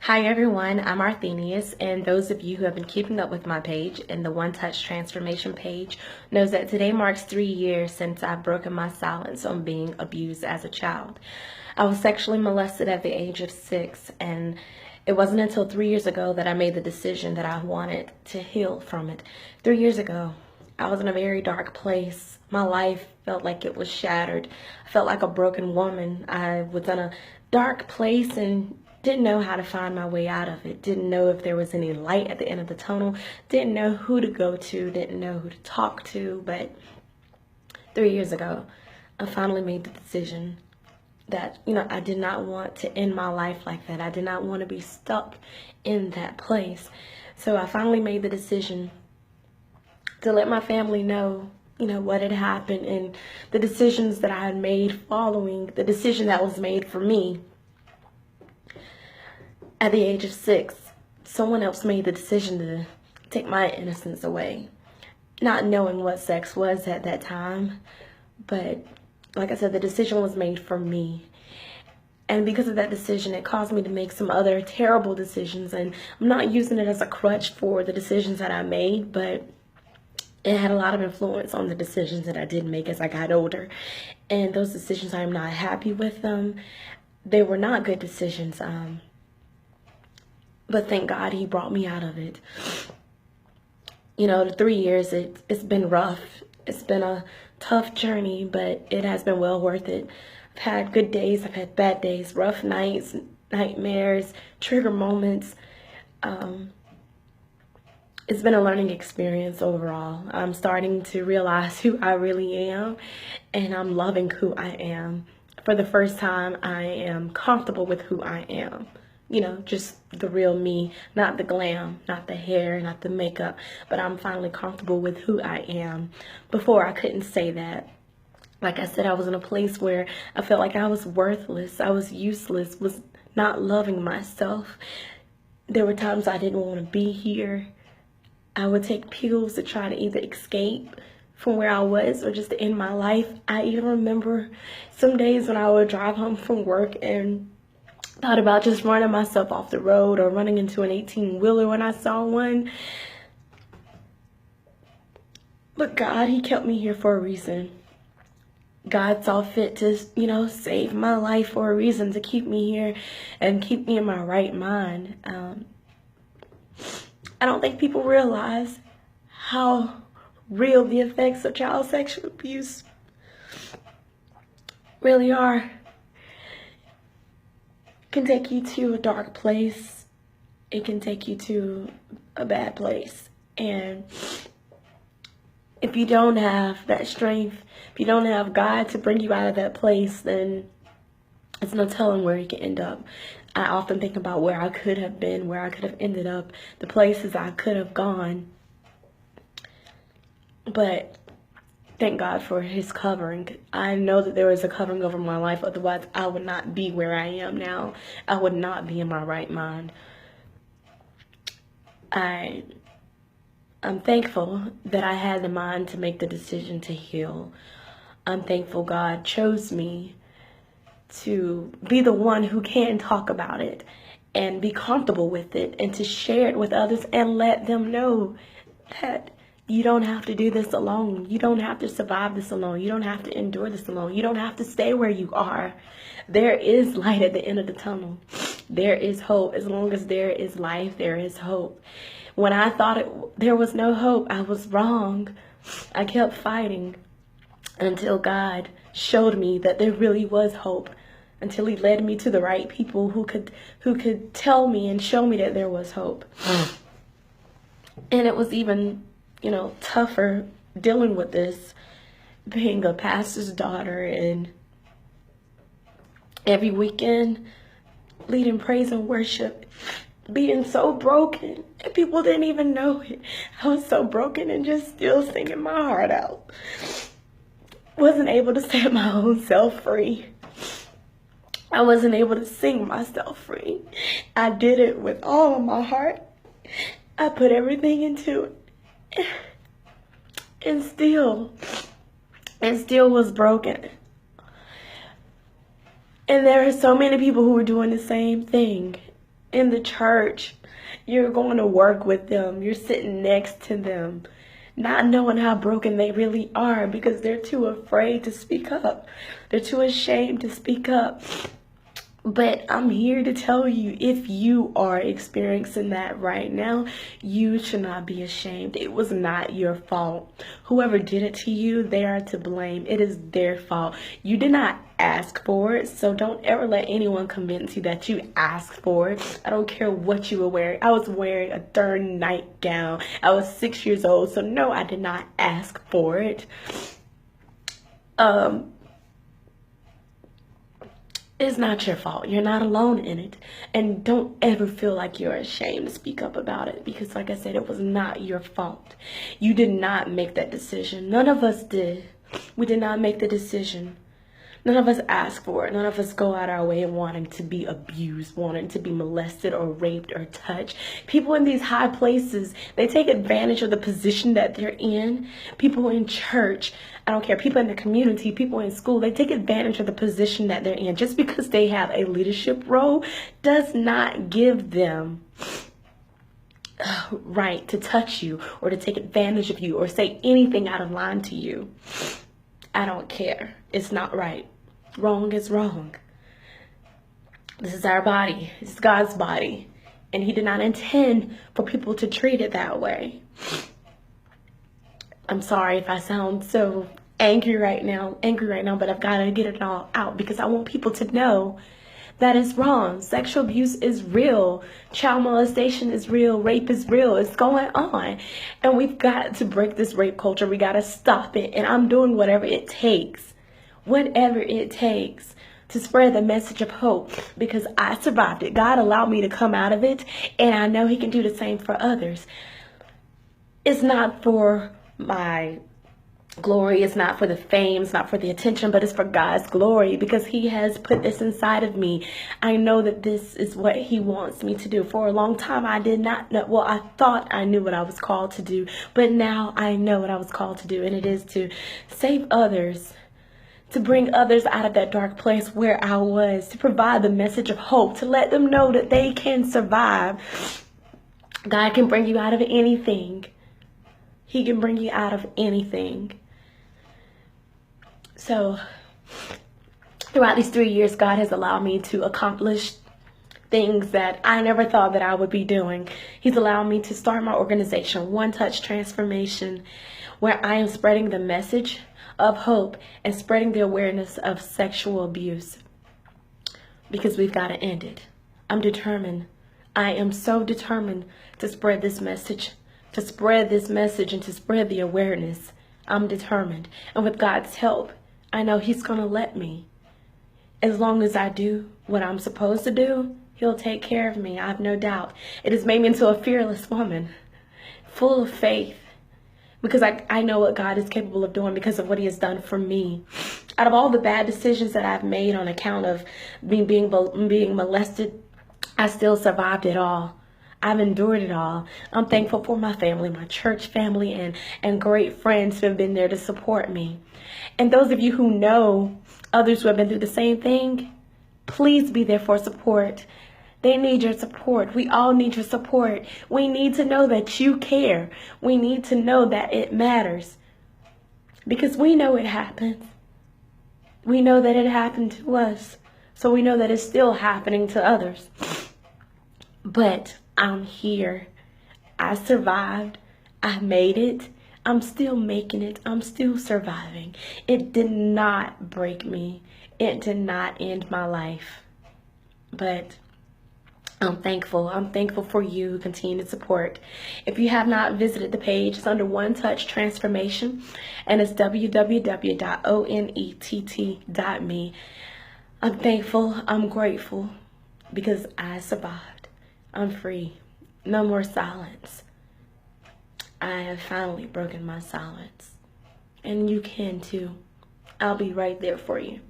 Hi everyone, I'm Arthenius, and those of you who have been keeping up with my page and the One Touch Transformation page knows that today marks 3 years since I've broken my silence on being abused as a child. I was sexually molested at the age of 6, and it wasn't until 3 years ago that I made the decision that I wanted to heal from it. 3 years ago, I was in a very dark place. My life felt like it was shattered. I felt like a broken woman. I was in a dark place and didn't know how to find my way out of it. Didn't know if there was any light at the end of the tunnel. Didn't know who to go to. Didn't know who to talk to. But 3 years ago, I finally made the decision that, I did not want to end my life like that. I did not want to be stuck in that place. So I finally made the decision to let my family know, what had happened and the decisions that I had made following the decision that was made for me. At the age of 6, someone else made the decision to take my innocence away. Not knowing what sex was at that time, but like I said, the decision was made for me. And because of that decision, it caused me to make some other terrible decisions. And I'm not using it as a crutch for the decisions that I made, but it had a lot of influence on the decisions that I did make as I got older. And those decisions, I'm not happy with them. They were not good decisions. But thank God he brought me out of it. The 3 years, it's been rough. It's been a tough journey, but it has been well worth it. I've had good days, I've had bad days, rough nights, nightmares, trigger moments. It's been a learning experience overall. I'm starting to realize who I really am, and I'm loving who I am. For the first time, I am comfortable with who I am. Just the real me, not the glam, not the hair, not the makeup, but I'm finally comfortable with who I am. Before, I couldn't say that. Like I said, I was in a place where I felt like I was worthless, I was useless, was not loving myself. There were times I didn't want to be here. I would take pills to try to either escape from where I was or just to end my life. I even remember some days when I would drive home from work and thought about just running myself off the road or running into an 18-wheeler when I saw one. But God, he kept me here for a reason. God saw fit to, save my life for a reason, to keep me here and keep me in my right mind. I don't think people realize how real the effects of child sexual abuse really are. It can take you to a dark place. It can take you to a bad place. And if you don't have that strength, if you don't have God to bring you out of that place, then it's no telling where you can end up. I often think about where I could have been, where I could have ended up, the places I could have gone. But thank God for his covering. I know that there is a covering over my life. Otherwise, I would not be where I am now. I would not be in my right mind. I'm thankful that I had the mind to make the decision to heal. I'm thankful God chose me to be the one who can talk about it and be comfortable with it and to share it with others and let them know that you don't have to do this alone. You don't have to survive this alone. You don't have to endure this alone. You don't have to stay where you are. There is light at the end of the tunnel. There is hope. As long as there is life, there is hope. When I thought there was no hope, I was wrong. I kept fighting until God showed me that there really was hope, until he led me to the right people who could tell me and show me that there was hope. And it was even, tougher dealing with this, being a pastor's daughter and every weekend leading praise and worship, being so broken, and people didn't even know it. I was so broken and just still singing my heart out. Wasn't able to set my own self free. I wasn't able to sing myself free. I did it with all of my heart. I put everything into it. And still was broken. And there are so many people who are doing the same thing. in the church. You're going to work with them. You're sitting next to them, not knowing how broken they really are because they're too afraid to speak up. They're too ashamed to speak up. But I'm here to tell you, if you are experiencing that right now, you should not be ashamed. It was not your fault. Whoever did it to you, they are to blame. It is their fault. You did not ask for it, so don't ever let anyone convince you that you asked for it. I don't care what you were wearing. I was wearing a darn nightgown. I was 6 years old, so no, I did not ask for it. It's not your fault. You're not alone in it. And don't ever feel like you're ashamed to speak up about it because, like I said, it was not your fault. You did not make that decision. None of us did. We did not make the decision. None of us ask for it. None of us go out our way wanting to be abused, wanting to be molested or raped or touched. People in these high places, they take advantage of the position that they're in. People in church, I don't care, people in the community, people in school, they take advantage of the position that they're in. Just because they have a leadership role does not give them right to touch you or to take advantage of you or say anything out of line to you. I don't care. It's not right. Wrong is wrong. This is our body. It's God's body. And he did not intend for people to treat it that way. I'm sorry if I sound so angry right now, but I've got to get it all out because I want people to know that is wrong. Sexual abuse is real. Child molestation is real. Rape is real. It's going on. And we've got to break this rape culture. We got to stop it. And I'm doing whatever it takes to spread the message of hope because I survived it. God allowed me to come out of it. And I know he can do the same for others. It's not for my glory, it's not for the fame, it's not for the attention, but it's for God's glory because he has put this inside of me. I know that this is what he wants me to do. For a long time I did not know, well, I thought I knew what I was called to do, but now I know what I was called to do, and it is to save others, to bring others out of that dark place where I was, to provide the message of hope, to let them know that they can survive. God can bring you out of anything. He can bring you out of anything. So throughout these 3 years, God has allowed me to accomplish things that I never thought that I would be doing. He's allowed me to start my organization, One Touch Transformation, where I am spreading the message of hope and spreading the awareness of sexual abuse because we've got to end it. I'm determined. I am so determined to spread this message, and to spread the awareness. I'm determined. And with God's help, I know he's going to let me. As long as I do what I'm supposed to do, he'll take care of me. I have no doubt. It has made me into a fearless woman, full of faith, because I know what God is capable of doing because of what he has done for me. Out of all the bad decisions that I've made on account of being molested, I still survived it all. I've endured it all. I'm thankful for my family, my church family, and great friends who have been there to support me. And those of you who know others who have been through the same thing, please be there for support. They need your support. We all need your support. We need to know that you care. We need to know that it matters. Because we know it happens. We know that it happened to us. So we know that it's still happening to others. But I'm here. I survived. I made it. I'm still making it. I'm still surviving. It did not break me. It did not end my life. But I'm thankful. I'm thankful for you who continue to support. If you have not visited the page, it's under One Touch Transformation, and it's www.onett.me. I'm thankful. I'm grateful because I survived. I'm free. No more silence. I have finally broken my silence. And you can too. I'll be right there for you.